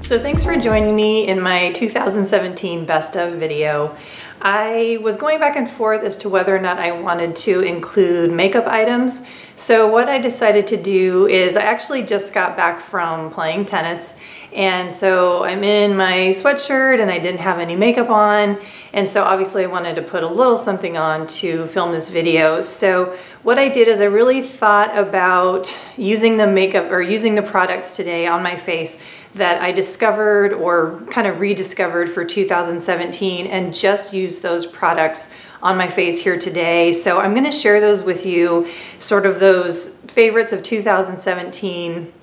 So thanks for joining me in my 2017 best of video. I was going back and forth as to whether or not I wanted to include makeup items. So what I decided to do is I actually just got back from playing tennis, and so I'm in my sweatshirt and I didn't have any makeup on, and so obviously I wanted to put a little something on to film this video. So what I did is I really thought about using the makeup or using the products today on my face that I discovered or kind of rediscovered for 2017 and just use those products on my face here today. So I'm going to share those with you, sort of those favorites of 2017,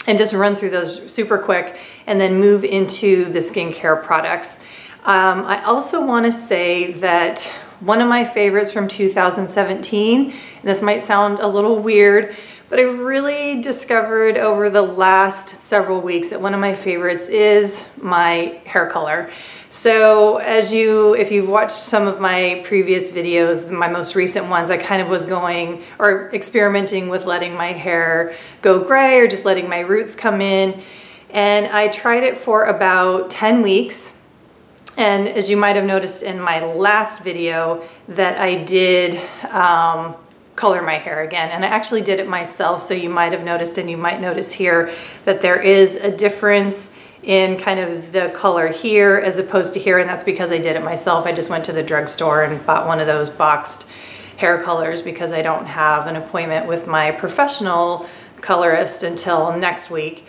and just run through those super quick and then move into the skincare products. I also want to say that one of my favorites from 2017, and this might sound a little weird, but I really discovered over the last several weeks that one of my favorites is my hair color. So if you've watched some of my previous videos, my most recent ones, I kind of was going or experimenting with letting my hair go gray or just letting my roots come in. And I tried it for about 10 weeks. And as you might have noticed in my last video that I did color my hair again, and I actually did it myself, so you might have noticed, and you might notice here that there is a difference in kind of the color here as opposed to here, and that's because I did it myself. I just went to the drugstore and bought one of those boxed hair colors because I don't have an appointment with my professional colorist until next week.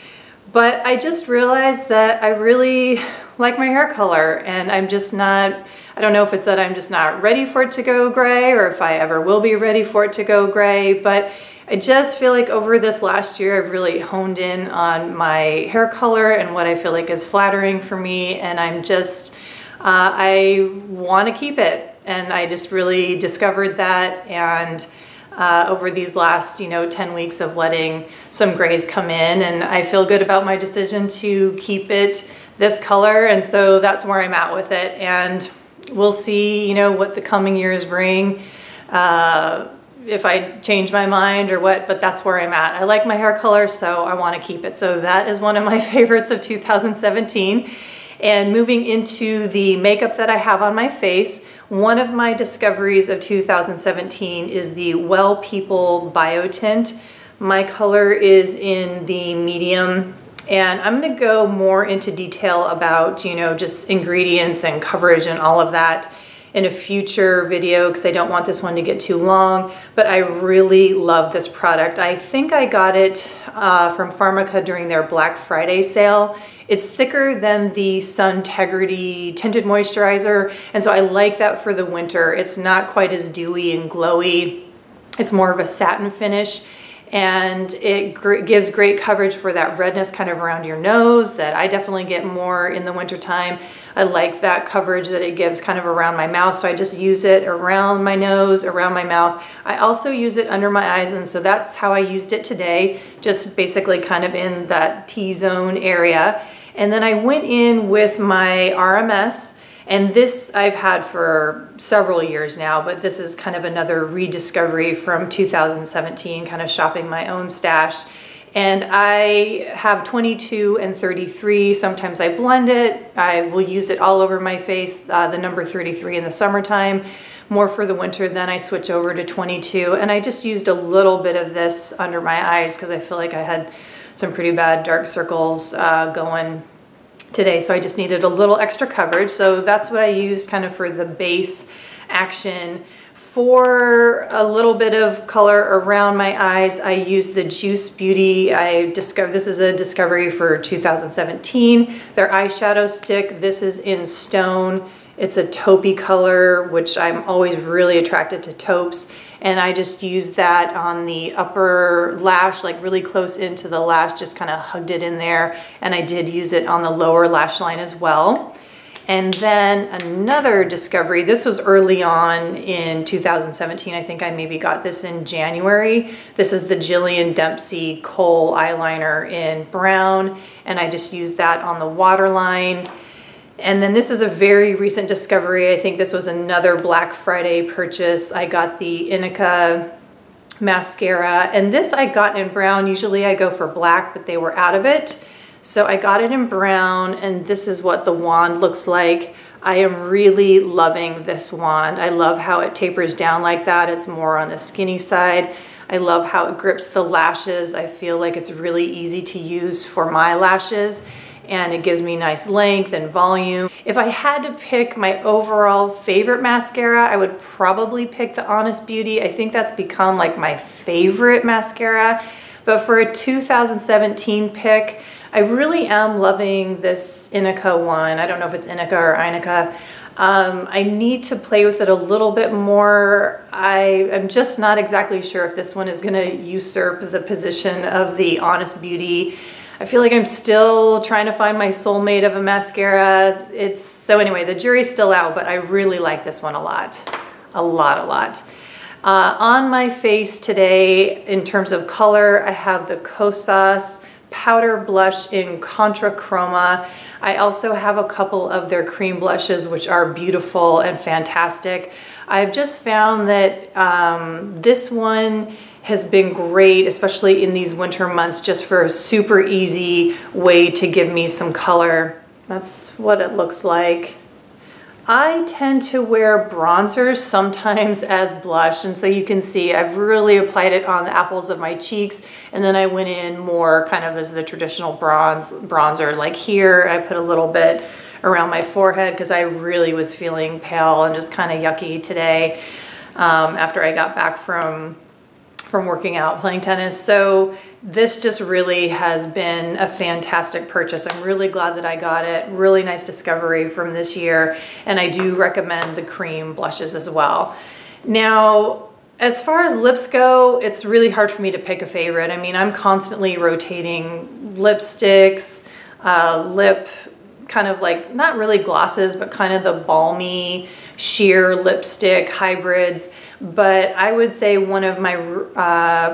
But I just realized that I really like my hair color, and I'm just not, I don't know if it's that I'm just not ready for it to go gray or if I ever will be ready for it to go gray, but I just feel like over this last year I've really honed in on my hair color and what I feel like is flattering for me, and I'm just, I want to keep it, and I just really discovered that. And over these last 10 weeks of letting some grays come in, and I feel good about my decision to keep it this color, and so that's where I'm at with it. And we'll see what the coming years bring, if I change my mind or what, but that's where I'm at. I like my hair color, so I want to keep it. So that is one of my favorites of 2017. And moving into the makeup that I have on my face, one of my discoveries of 2017 is the Well People Biotint. My color is in the medium, and I'm going to go more into detail about, just ingredients and coverage and all of that in a future video because I don't want this one to get too long, but I really love this product. I think I got it from Pharmaca during their Black Friday sale. It's thicker than the Suntegrity Tinted Moisturizer, and so I like that for the winter. It's not quite as dewy and glowy. It's more of a satin finish, and it gives great coverage for that redness kind of around your nose that I definitely get more in the winter time. I like that coverage that it gives kind of around my mouth, so I just use it around my nose, around my mouth. I also use it under my eyes, and so that's how I used it today, just basically kind of in that T-zone area. And then I went in with my RMS, and this I've had for several years now, but this is kind of another rediscovery from 2017, kind of shopping my own stash. And I have 22 and 33. Sometimes I blend it. I will use it all over my face, the number 33 in the summertime, more for the winter. Then I switch over to 22. And I just used a little bit of this under my eyes because I feel like I had some pretty bad dark circles going today. So I just needed a little extra coverage. So that's what I used kind of for the base action. For a little bit of color around my eyes, I used the Juice Beauty. This is a discovery for 2017. Their eyeshadow stick, this is in Stone. It's a taupey color, which I'm always really attracted to taupes. And I just used that on the upper lash, like really close into the lash, just kind of hugged it in there. And I did use it on the lower lash line as well. And then another discovery, this was early on in 2017. I think I maybe got this in January. This is the Jillian Dempsey Kohl eyeliner in brown, and I just used that on the waterline. And then this is a very recent discovery. I think this was another Black Friday purchase. I got the Inica mascara, and this I got in brown. Usually I go for black, but they were out of it. So I got it in brown, and this is what the wand looks like. I am really loving this wand. I love how it tapers down like that. It's more on the skinny side. I love how it grips the lashes. I feel like it's really easy to use for my lashes, and it gives me nice length and volume. If I had to pick my overall favorite mascara, I would probably pick the Honest Beauty. I think that's become like my favorite mascara. But for a 2017 pick, I really am loving this Inica one. I don't know if it's Inica or Inica. I need to play with it a little bit more. I am just not exactly sure if this one is gonna usurp the position of the Honest Beauty. I feel like I'm still trying to find my soulmate of a mascara. So anyway, the jury's still out, but I really like this one a lot. A lot. On my face today, in terms of color, I have the XOXO powder blush in Contra Chroma. I also have a couple of their cream blushes, which are beautiful and fantastic. I've just found that this one has been great, especially in these winter months, just for a super easy way to give me some color. That's what it looks like. I tend to wear bronzers sometimes as blush, and so you can see I've really applied it on the apples of my cheeks, and then I went in more kind of as the traditional bronzer. Like here, I put a little bit around my forehead because I really was feeling pale and just kind of yucky today after I got back from working out, playing tennis. So this just really has been a fantastic purchase. I'm really glad that I got it. Really nice discovery from this year. And I do recommend the cream blushes as well. Now, as far as lips go, it's really hard for me to pick a favorite. I mean, I'm constantly rotating lipsticks, lip, kind of like, not really glosses, but kind of the balmy, sheer lipstick hybrids. But I would say one of my,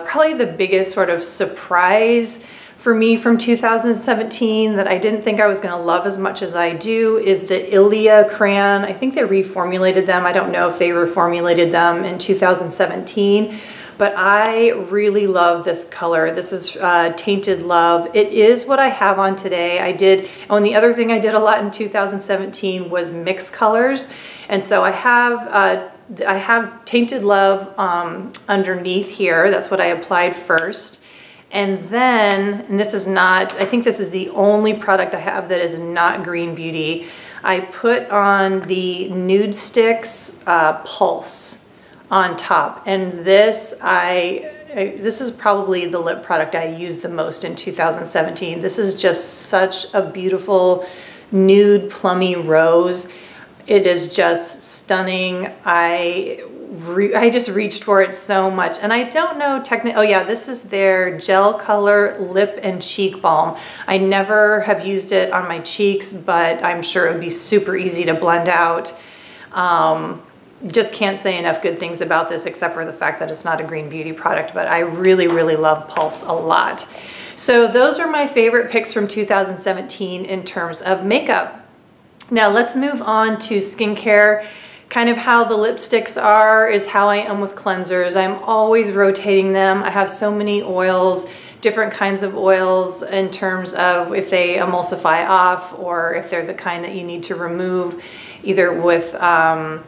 probably the biggest sort of surprise for me from 2017 that I didn't think I was gonna love as much as I do is the Ilia crayon. I think they reformulated them. I don't know if they reformulated them in 2017, but I really love this color. This is Tainted Love. It is what I have on today. And the other thing I did a lot in 2017 was mix colors. And so I have Tainted Love underneath here. That's what I applied first. And then, and this is not, I think this is the only product I have that is not Green Beauty. I put on the Nude Sticks Pulse on top. And this, this is probably the lip product I used the most in 2017. This is just such a beautiful nude plummy rose. It is just stunning. I just reached for it so much, and I don't know technically. Oh yeah, this is their Gel Color Lip and Cheek Balm. I never have used it on my cheeks, but I'm sure it would be super easy to blend out. Just can't say enough good things about this except for the fact that it's not a Green Beauty product, but I really, really love Pulse a lot. So those are my favorite picks from 2017 in terms of makeup. Now let's move on to skincare. Kind of how the lipsticks are is how I am with cleansers. I'm always rotating them. I have so many oils, different kinds of oils in terms of if they emulsify off or if they're the kind that you need to remove either with a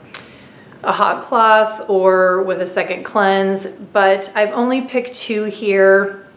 hot cloth or with a second cleanse. But I've only picked two here.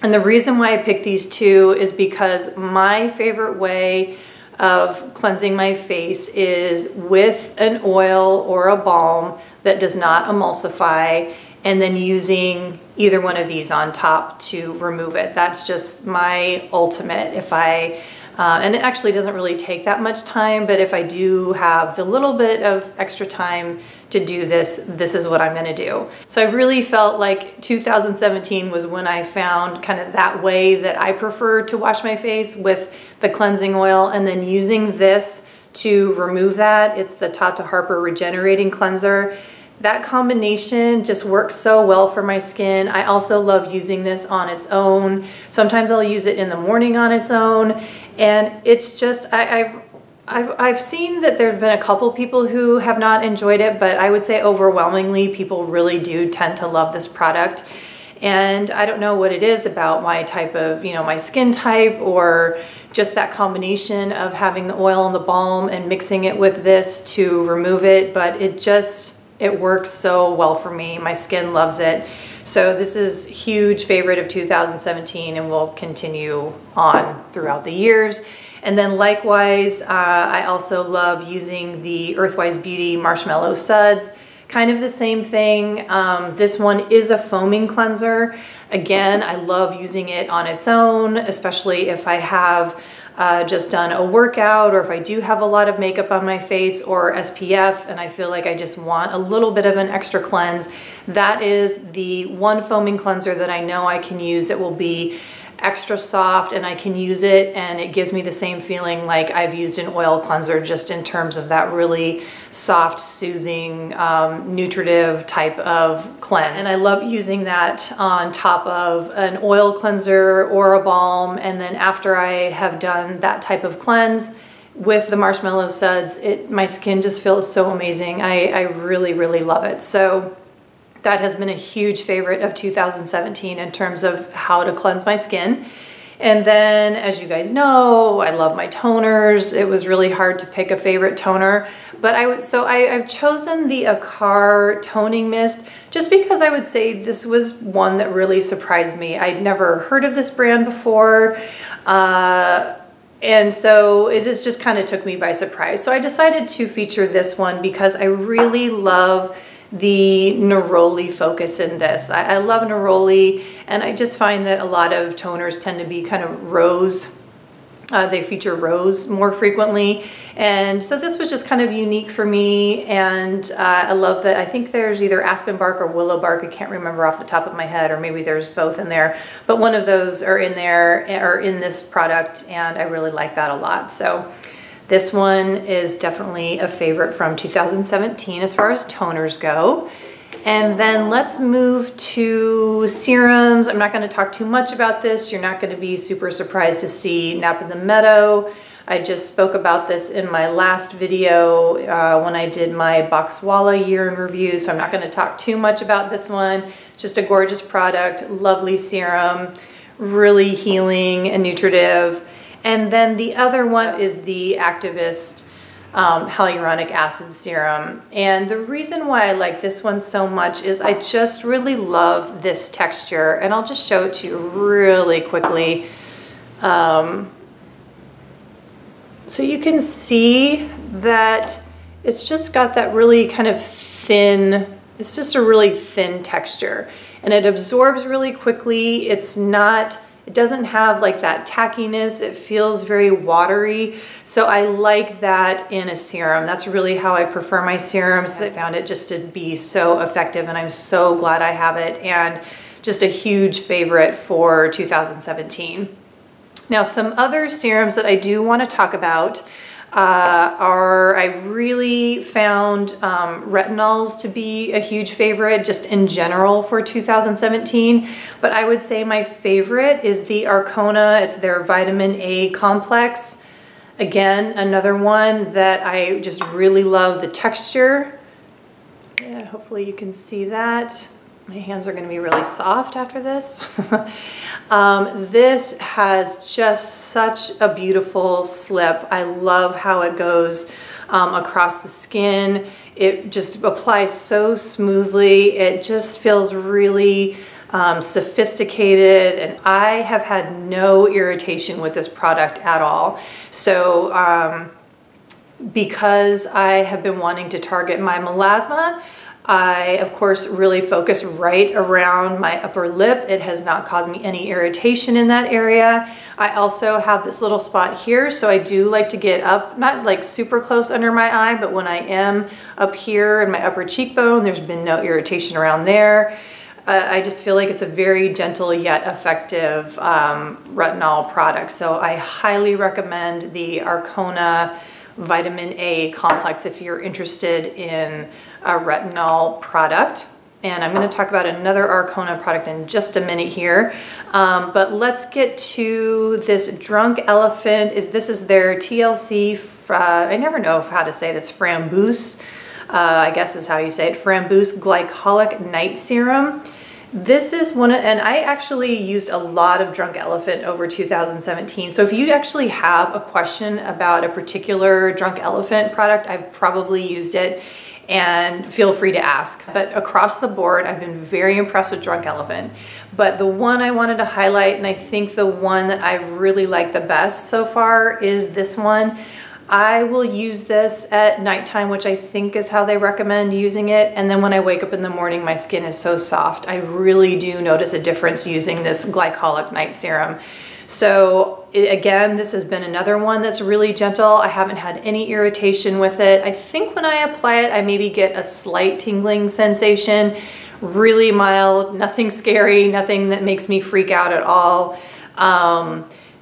And the reason why I picked these two is because my favorite way of cleansing my face is with an oil or a balm that does not emulsify, and then using either one of these on top to remove it. That's just my ultimate. If I, and it actually doesn't really take that much time, but if I do have the little bit of extra time to do this, this is what I'm gonna do. So I really felt like 2017 was when I found kind of that way that I prefer to wash my face with the cleansing oil, and then using this to remove that. It's the Tata Harper Regenerating Cleanser. That combination just works so well for my skin. I also love using this on its own. Sometimes I'll use it in the morning on its own, and it's just, I've seen that there've been a couple people who have not enjoyed it, but I would say overwhelmingly people really do tend to love this product. And I don't know what it is about my type of, my skin type, or just that combination of having the oil and the balm and mixing it with this to remove it, but it works so well for me. My skin loves it. So this is a huge favorite of 2017 and will continue on throughout the years. And then likewise, I also love using the Earthwise Beauty Marshmallow Suds. Kind of the same thing. This one is a foaming cleanser. Again, I love using it on its own, especially if I have just done a workout, or if I do have a lot of makeup on my face or SPF and I feel like I just want a little bit of an extra cleanse. That is the one foaming cleanser that I know I can use. It will be extra soft and I can use it and it gives me the same feeling like I've used an oil cleanser, just in terms of that really soft, soothing, nutritive type of cleanse. And I love using that on top of an oil cleanser or a balm. And then after I have done that type of cleanse with the Marshmallow Suds, my skin just feels so amazing. I really, really love it. So that has been a huge favorite of 2017 in terms of how to cleanse my skin. And then, as you guys know, I love my toners. It was really hard to pick a favorite toner, but I've chosen the Akar Toning Mist just because I would say this was one that really surprised me. I'd never heard of this brand before. And so it just kind of took me by surprise. So I decided to feature this one because I really love the neroli focus in this. I love neroli, and I just find that a lot of toners tend to be kind of rose. They feature rose more frequently, and so this was just kind of unique for me. And I love that. I think there's either aspen bark or willow bark. I can't remember off the top of my head, or maybe there's both in there, but one of those are in there, or in this product, and I really like that a lot. So this one is definitely a favorite from 2017 as far as toners go. And then let's move to serums. I'm not going to talk too much about this. You're not going to be super surprised to see Nap in the Meadow. I just spoke about this in my last video when I did my Boxwala year in review, so I'm not going to talk too much about this one. Just a gorgeous product, lovely serum, really healing and nutritive. And then the other one is the Activist hyaluronic acid serum. And the reason why I like this one so much is I just really love this texture. And I'll just show it to you really quickly. So you can see that it's just got that really kind of thin, it's just a really thin texture. And it absorbs really quickly. It doesn't have like that tackiness. It feels very watery. So I like that in a serum. That's really how I prefer my serums. I found it just to be so effective, and I'm so glad I have it, and just a huge favorite for 2017. Now, some other serums that I do want to talk about I really found retinols to be a huge favorite just in general for 2017, but I would say my favorite is the Arkona. It's their vitamin A complex. Again, another one that I just really love the texture. Yeah, hopefully you can see that. My hands are going to be really soft after this. This has just such a beautiful slip. I love how it goes across the skin. It just applies so smoothly. It just feels really sophisticated, and I have had no irritation with this product at all. So because I have been wanting to target my melasma, I, of course, really focus right around my upper lip. It has not caused me any irritation in that area. I also have this little spot here, so I do like to get up, not like super close under my eye, but when I am up here in my upper cheekbone, there's been no irritation around there. I just feel like it's a very gentle yet effective retinol product. So I highly recommend the Arkona Vitamin A complex if you're interested in a retinol product. And I'm going to talk about another Arkona product in just a minute here. But let's get to this Drunk Elephant. This is their TLC, I never know how to say this, framboos, I guess is how you say it, framboos glycolic night serum. This is and I actually used a lot of Drunk Elephant over 2017. So if you actually have a question about a particular Drunk Elephant product, I've probably used it, and feel free to ask. But across the board, I've been very impressed with Drunk Elephant. But the one I wanted to highlight, and I think the one that I really like the best so far, is this one. I will use this at nighttime, which I think is how they recommend using it. And then when I wake up in the morning, my skin is so soft. I really do notice a difference using this glycolic night serum. So again, this has been another one that's really gentle. I haven't had any irritation with it. I think when I apply it, I maybe get a slight tingling sensation, really mild, nothing scary, nothing that makes me freak out at all.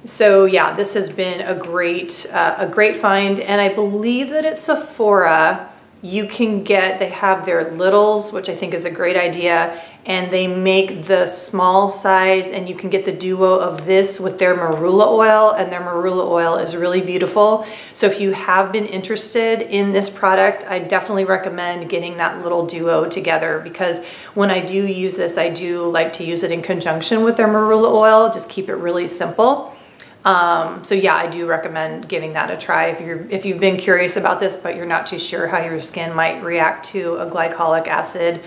So yeah, this has been a great find, and I believe that at Sephora you can they have their littles, which I think is a great idea, and they make the small size, and you can get the duo of this with their marula oil, and their marula oil is really beautiful. So if you have been interested in this product, I definitely recommend getting that little duo together, because when I do use this, I do like to use it in conjunction with their marula oil, just keep it really simple. So yeah, I do recommend giving that a try if you've been curious about this, but you're not too sure how your skin might react to a glycolic acid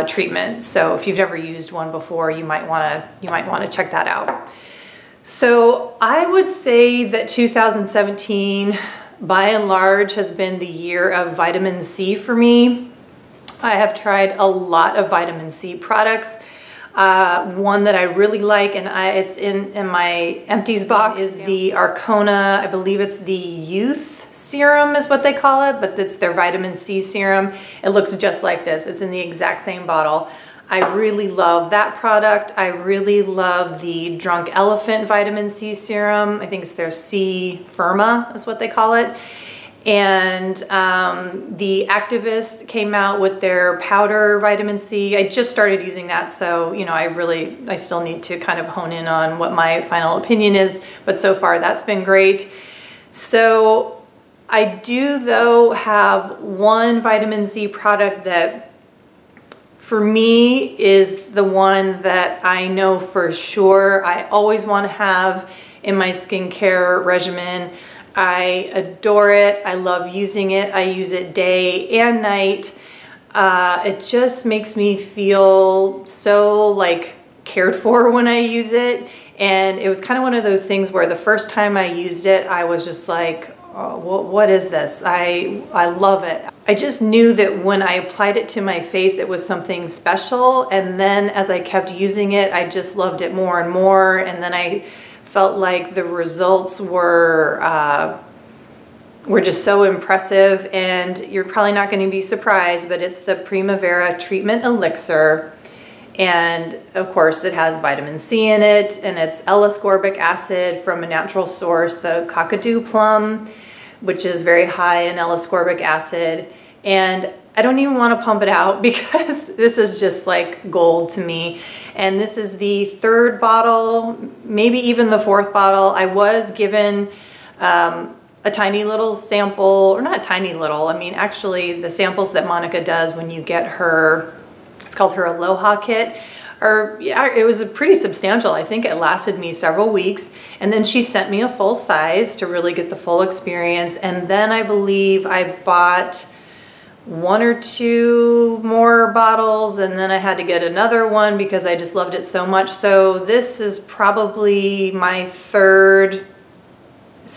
treatment. So if you've never used one before, you might want to check that out. So I would say that 2017, by and large, has been the year of vitamin C for me. I have tried a lot of vitamin C products. One that I really like, and it's in my empties box, is the Arcona. I believe it's the Youth Serum is what they call it, but it's their vitamin C serum. It looks just like this. It's in the exact same bottle. I really love that product. I really love the Drunk Elephant vitamin C serum. I think it's their C Firma is what they call it. And the Activist came out with their powder vitamin C. I just started using that, so you know, I still need to kind of hone in on what my final opinion is, but so far that's been great. So I do though have one vitamin C product that for me is the one that I know for sure I always want to have in my skincare regimen. I adore it. I love using it. I use it day and night. It just makes me feel so like cared for when I use it. And it was kind of one of those things where the first time I used it, I was just like, oh, what is this? I love it. I just knew that when I applied it to my face, it was something special. And then as I kept using it, I just loved it more and more. And then I felt like the results were just so impressive, and you're probably not going to be surprised, but it's the Primavera Treatment Elixir, and of course it has vitamin C in it, and it's L-ascorbic acid from a natural source, the Kakadu plum, which is very high in L-ascorbic acid, and I don't even want to pump it out because this is just like gold to me. And this is the third bottle, maybe even the fourth bottle. I was given a tiny little sample, or not tiny little, I mean actually the samples that Monica does when you get her, it's called her Aloha kit, yeah, it was pretty substantial. I think it lasted me several weeks, and then she sent me a full size to really get the full experience. And then I believe I bought one or two more bottles, and then I had to get another one because I just loved it so much. So this is probably this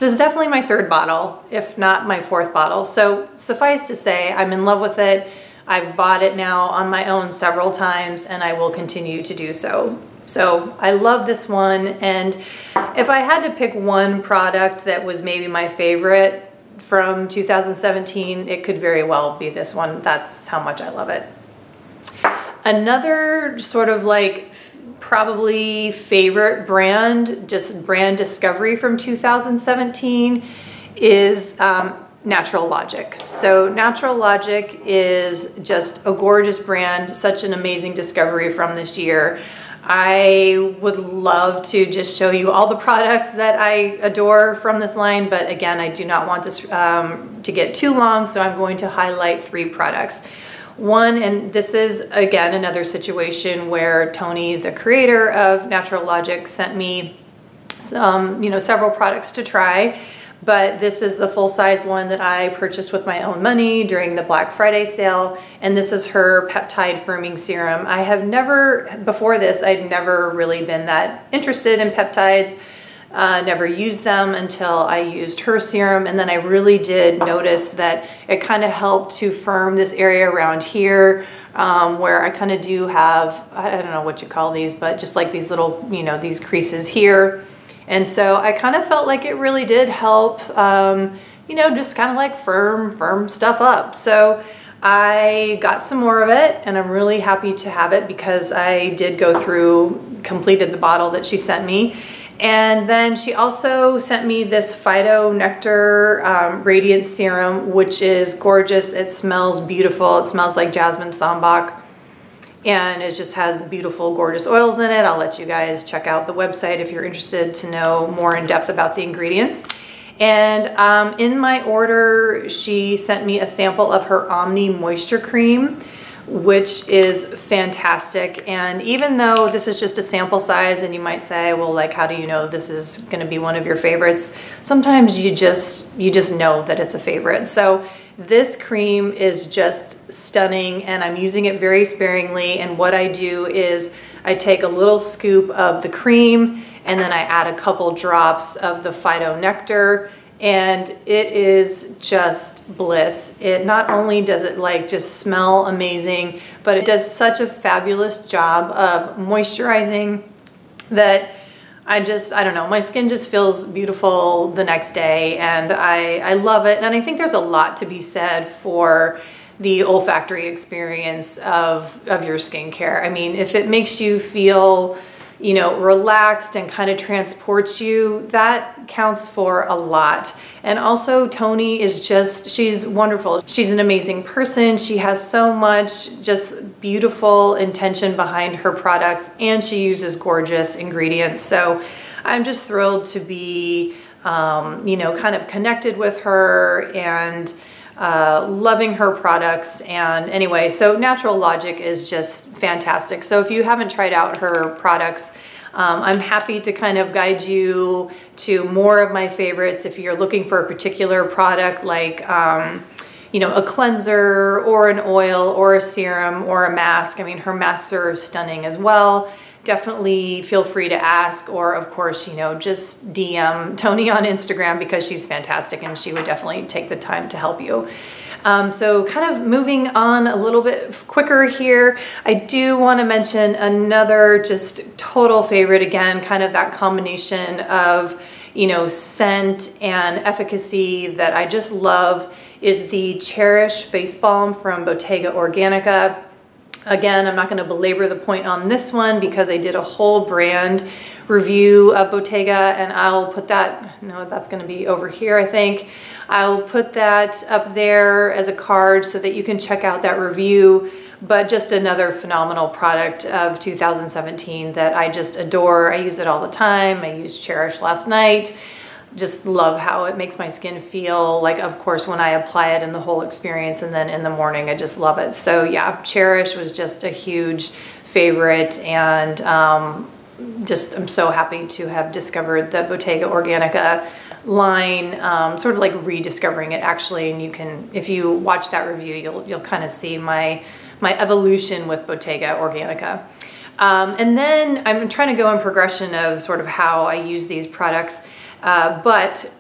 is definitely my third bottle, if not my fourth bottle. So suffice to say, I'm in love with it. I've bought it now on my own several times, and I will continue to do so. So I love this one, and if I had to pick one product that was maybe my favorite from 2017, it could very well be this one. That's how much I love it. Another sort of like probably favorite brand, just brand discovery from 2017 is Natural Logic. So Natural Logic is just a gorgeous brand, such an amazing discovery from this year. I would love to just show you all the products that I adore from this line, but again, I do not want this to get too long, so I'm going to highlight 3 products. One, and this is again another situation where Tony, the creator of Natural Logic, sent me some, several products to try. But this is the full-size one that I purchased with my own money during the Black Friday sale, and this is her peptide firming serum. I have never, before this, I'd never really been that interested in peptides, never used them until I used her serum, and then I really did notice that it kind of helped to firm this area around here, where I kind of do have, I don't know what you call these, but just like these little, these creases here. And so I kind of felt like it really did help, just kind of like firm stuff up. So I got some more of it, and I'm really happy to have it because I did go through, completed the bottle that she sent me. And then she also sent me this Phyto Nectar Radiance Serum, which is gorgeous. It smells beautiful. It smells like jasmine sambac. And it just has beautiful, gorgeous oils in it. I'll let you guys check out the website if you're interested to know more in depth about the ingredients. And in my order, she sent me a sample of her Omni Moisture Cream, which is fantastic. And even though this is just a sample size, and you might say, well, like, how do you know this is gonna be one of your favorites? Sometimes you just know that it's a favorite. So this cream is just stunning, and I'm using it very sparingly. And what I do is I take a little scoop of the cream, and then I add a couple drops of the Phyto Nectar, and it is just bliss. It not only does it like just smell amazing, but it does such a fabulous job of moisturizing that I don't know, my skin just feels beautiful the next day, and I love it. And I think there's a lot to be said for the olfactory experience of your skincare. I mean, if it makes you feel, relaxed and kind of transports you, that counts for a lot. And also Tony is she's wonderful. She's an amazing person. She has so much just beautiful intention behind her products, and she uses gorgeous ingredients. So I'm just thrilled to be, kind of connected with her and loving her products. And anyway, so Natural Logic is just fantastic. So if you haven't tried out her products, I'm happy to kind of guide you to more of my favorites. If you're looking for a particular product like, a cleanser or an oil or a serum or a mask. I mean, her masks are stunning as well. Definitely feel free to ask, or of course, just DM Tony on Instagram because she's fantastic and she would definitely take the time to help you. So kind of moving on a little bit quicker here, I do want to mention another just total favorite, again, kind of that combination of, scent and efficacy that I just love is the Cherish Face Balm from Bottega Organica. Again, I'm not going to belabor the point on this one because I did a whole brand review of Bottega, and I'll put that, no, that's going to be over here, I think. I'll put that up there as a card so that you can check out that review. But just another phenomenal product of 2017 that I just adore. I use it all the time. I used Cherish last night. Just love how it makes my skin feel, like, of course, when I apply it in the whole experience, and then in the morning, I just love it. So yeah, Cherish was just a huge favorite, and I'm so happy to have discovered the Bottega Organica line, sort of like rediscovering it actually. And you can, if you watch that review, you'll kind of see my evolution with Bottega Organica. And then I'm trying to go in progression of sort of how I use these products. But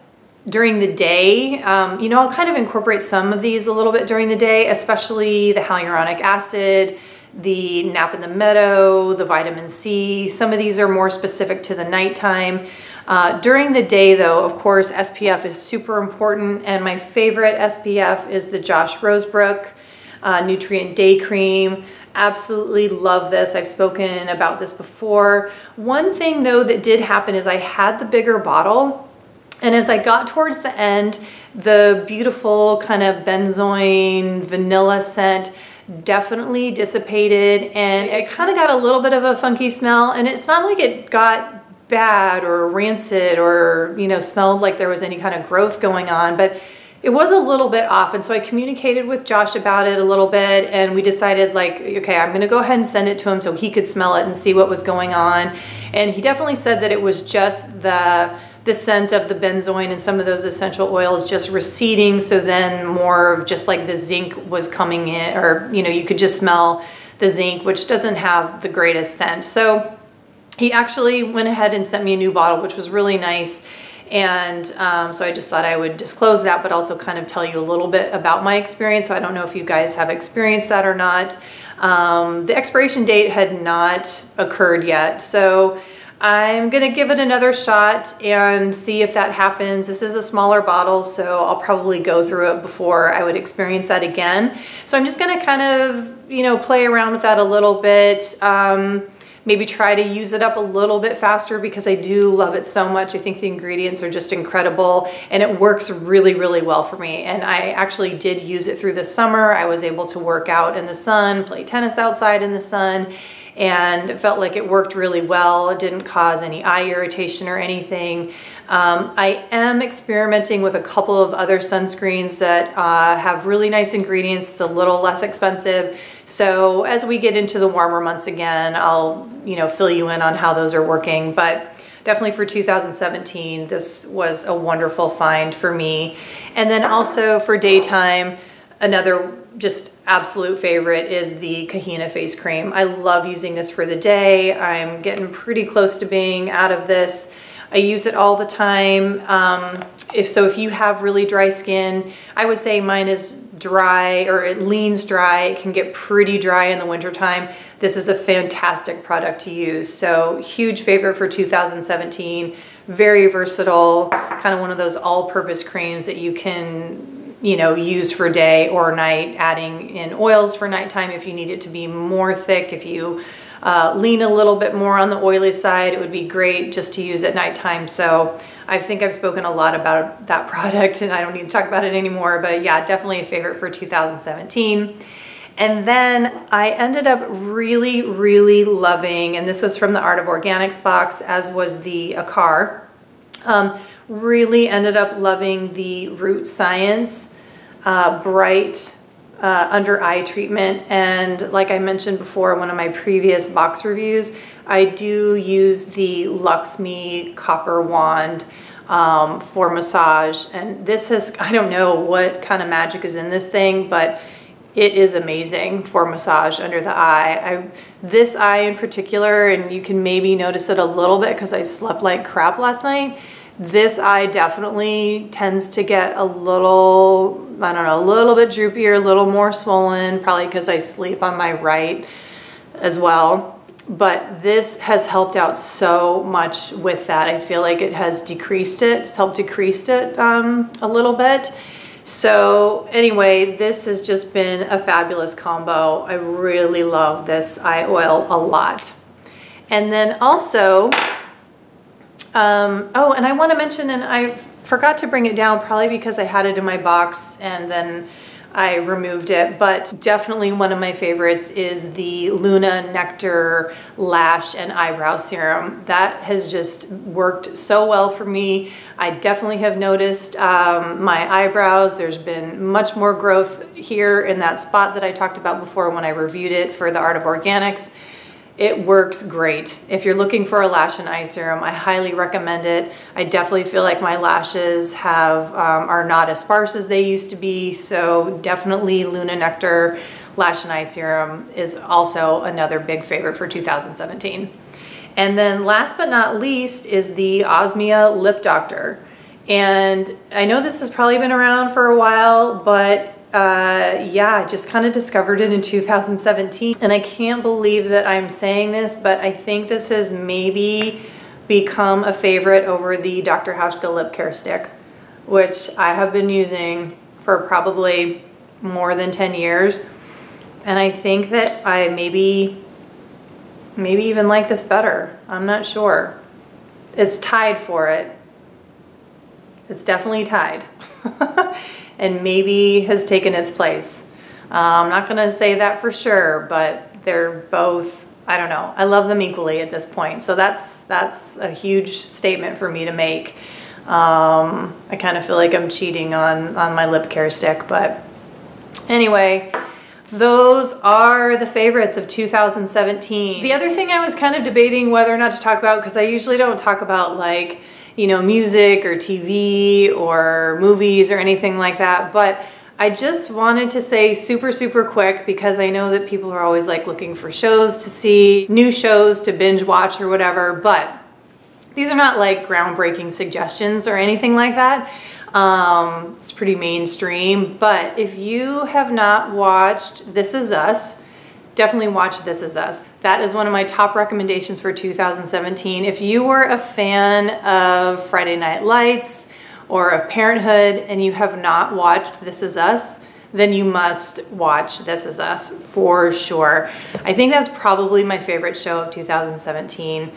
during the day, I'll kind of incorporate some of these a little bit during the day, especially the hyaluronic acid, the nap in the meadow, the vitamin C. Some of these are more specific to the nighttime. During the day though, of course, SPF is super important, and my favorite SPF is the Josh Rosebrook Nutrient Day Cream. Absolutely love this. I've spoken about this before. One thing though that did happen is I had the bigger bottle, and as I got towards the end, the beautiful kind of benzoin vanilla scent definitely dissipated, and it kind of got a little bit of a funky smell. And it's not like it got bad or rancid or smelled like there was any kind of growth going on, but it was a little bit off. And so I communicated with Josh about it a little bit, and we decided like, okay, I'm gonna go ahead and send it to him so he could smell it and see what was going on. And he definitely said that it was just the scent of the benzoin and some of those essential oils just receding. So then more of just like the zinc was coming in, or, you know, you could just smell the zinc, which doesn't have the greatest scent. So he actually went ahead and sent me a new bottle, which was really nice. And so I just thought I would disclose that, but also kind of tell you a little bit about my experience. So I don't know if you guys have experienced that or not. The expiration date had not occurred yet. So I'm gonna give it another shot and see if that happens. This is a smaller bottle, so I'll probably go through it before I would experience that again. So I'm just gonna kind of, you know, play around with that a little bit. Maybe try to use it up a little bit faster because I do love it so much. I think the ingredients are just incredible and it works really, really well for me. And I actually did use it through the summer. I was able to work out in the sun, play tennis outside in the sun, and felt like it worked really well. It didn't cause any eye irritation or anything. I am experimenting with a couple of other sunscreens that have really nice ingredients. It's a little less expensive. So as we get into the warmer months again, I'll, you know, fill you in on how those are working. But definitely for 2017, this was a wonderful find for me. And then also for daytime, another just absolute favorite is the Kahina face cream. I love using this for the day. I'm getting pretty close to being out of this. I use it all the time. If you have really dry skin, I would say mine is dry, or it leans dry. It can get pretty dry in the wintertime. This is a fantastic product to use. So huge favorite for 2017. Very versatile, kind of one of those all-purpose creams that you can, you know, use for day or night, adding in oils for nighttime if you need it to be more thick. If you lean a little bit more on the oily side, it would be great just to use at nighttime. So I think I've spoken a lot about that product and I don't need to talk about it anymore, but yeah, definitely a favorite for 2017. And then I ended up really, really loving, and this was from the Art of Organics box, as was the Akar. Really ended up loving the Root Science Bright under eye treatment. And like I mentioned before in one of my previous box reviews, I do use the Luxme Copper Wand for massage. And this has, I don't know what kind of magic is in this thing, but it is amazing for massage under the eye. This eye in particular, and you can maybe notice it a little bit because I slept like crap last night. This eye definitely tends to get a little, I don't know, a little bit droopier, a little more swollen, probably because I sleep on my right as well. But this has helped out so much with that. I feel like it has decreased it, it's helped decrease it a little bit. So anyway, this has just been a fabulous combo. I really love this eye oil a lot. And then also, oh, and I want to mention, and I forgot to bring it down probably because I had it in my box and then I removed it, but definitely one of my favorites is the Luna Nectar Lash and Eyebrow Serum. That has just worked so well for me. I definitely have noticed my eyebrows. There's been much more growth here in that spot that I talked about before when I reviewed it for the Art of Organics. It works great. If you're looking for a lash and eye serum, I highly recommend it. I definitely feel like my lashes are not as sparse as they used to be, so definitely Luna Nectar Lash and Eye Serum is also another big favorite for 2017. And then last but not least is the Osmia Lip Doctor. And I know this has probably been around for a while, but yeah, I just kind of discovered it in 2017. And I can't believe that I'm saying this, but I think this has maybe become a favorite over the Dr. Hauschka Lip Care Stick, which I have been using for probably more than 10 years. And I think that I maybe even like this better. I'm not sure. It's tied for it. It's definitely tied. And maybe has taken its place. I'm not gonna say that for sure, but they're both, I don't know, I love them equally at this point. So that's a huge statement for me to make. I kind of feel like I'm cheating on my lip care stick, but anyway, those are the favorites of 2017. The other thing I was kind of debating whether or not to talk about, because I usually don't talk about like, you know, music or TV or movies or anything like that, but I just wanted to say super quick, because I know that people are always like looking for shows to see, new shows to binge watch or whatever, but these are not like groundbreaking suggestions or anything like that. It's pretty mainstream, but if you have not watched This Is Us, definitely watch This Is Us. That is one of my top recommendations for 2017. If you were a fan of Friday Night Lights or of Parenthood and you have not watched This Is Us, then you must watch This Is Us for sure. I think that's probably my favorite show of 2017.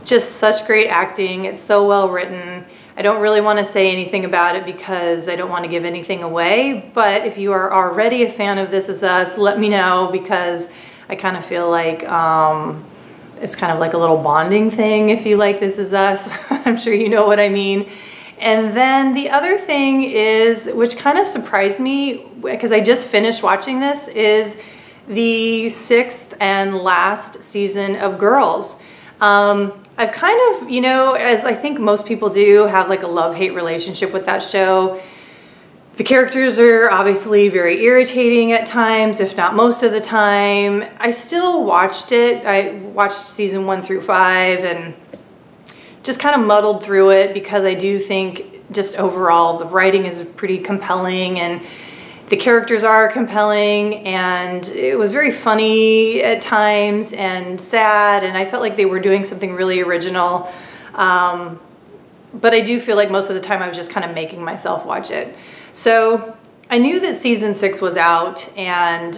Just such great acting. It's so well written. I don't really want to say anything about it because I don't want to give anything away, but if you are already a fan of This Is Us, let me know, because I kind of feel like it's kind of like a little bonding thing if you like This Is Us. I'm sure you know what I mean. And then the other thing is, which kind of surprised me because I just finished watching this, is the 6th and last season of Girls. I've kind of, you know, as I think most people do, have like a love-hate relationship with that show. The characters are obviously very irritating at times, if not most of the time. I still watched it. I watched season 1 through 5 and just kind of muddled through it, because I do think just overall the writing is pretty compelling and the characters are compelling, and it was very funny at times and sad, and I felt like they were doing something really original. But I do feel like most of the time I was just kind of making myself watch it. So I knew that season 6 was out, and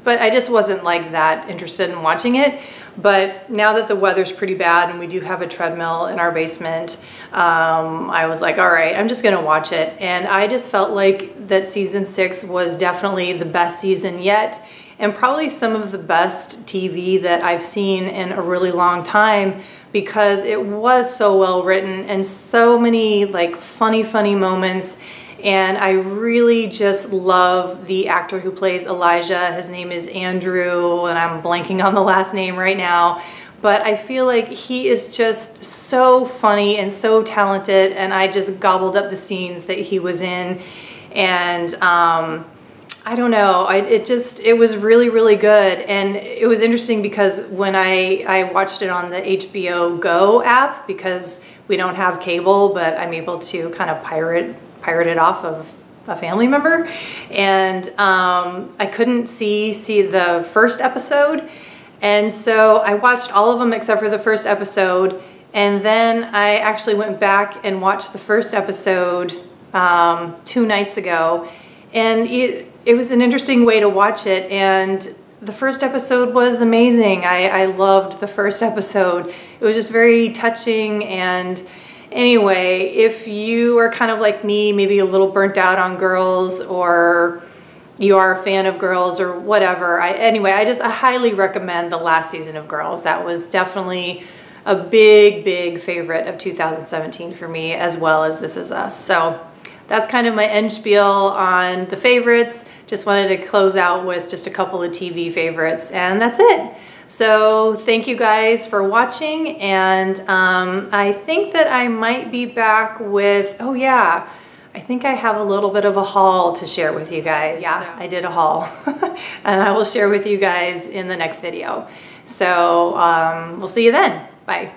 but I just wasn't like that interested in watching it. But now that the weather's pretty bad and we do have a treadmill in our basement, I was like, all right, I'm just gonna watch it. And I just felt like that season 6 was definitely the best season yet, and probably some of the best TV that I've seen in a really long time, because it was so well written and so many like funny moments. And I really just love the actor who plays Elijah. His name is Andrew, and I'm blanking on the last name right now. But I feel like he is just so funny and so talented, and I just gobbled up the scenes that he was in. And I don't know, it was really good. And it was interesting because when I watched it on the HBO Go app, because we don't have cable, but I'm able to kind of pirate it off of a family member, and I couldn't see the first episode, and so I watched all of them except for the first episode, and then I actually went back and watched the first episode 2 nights ago, and it was an interesting way to watch it. And the first episode was amazing. I loved the first episode. It was just very touching. And anyway, if you are kind of like me, maybe a little burnt out on Girls, or you are a fan of Girls or whatever, I highly recommend the last season of Girls. That was definitely a big favorite of 2017 for me, as well as This Is Us. So that's kind of my end spiel on the favorites. Just wanted to close out with just a couple of TV favorites, and that's it. So thank you guys for watching, and I think that I might be back with, oh yeah, I think I have a little bit of a haul to share with you guys. Yeah, I did a haul, and I will share with you guys in the next video. So we'll see you then. Bye.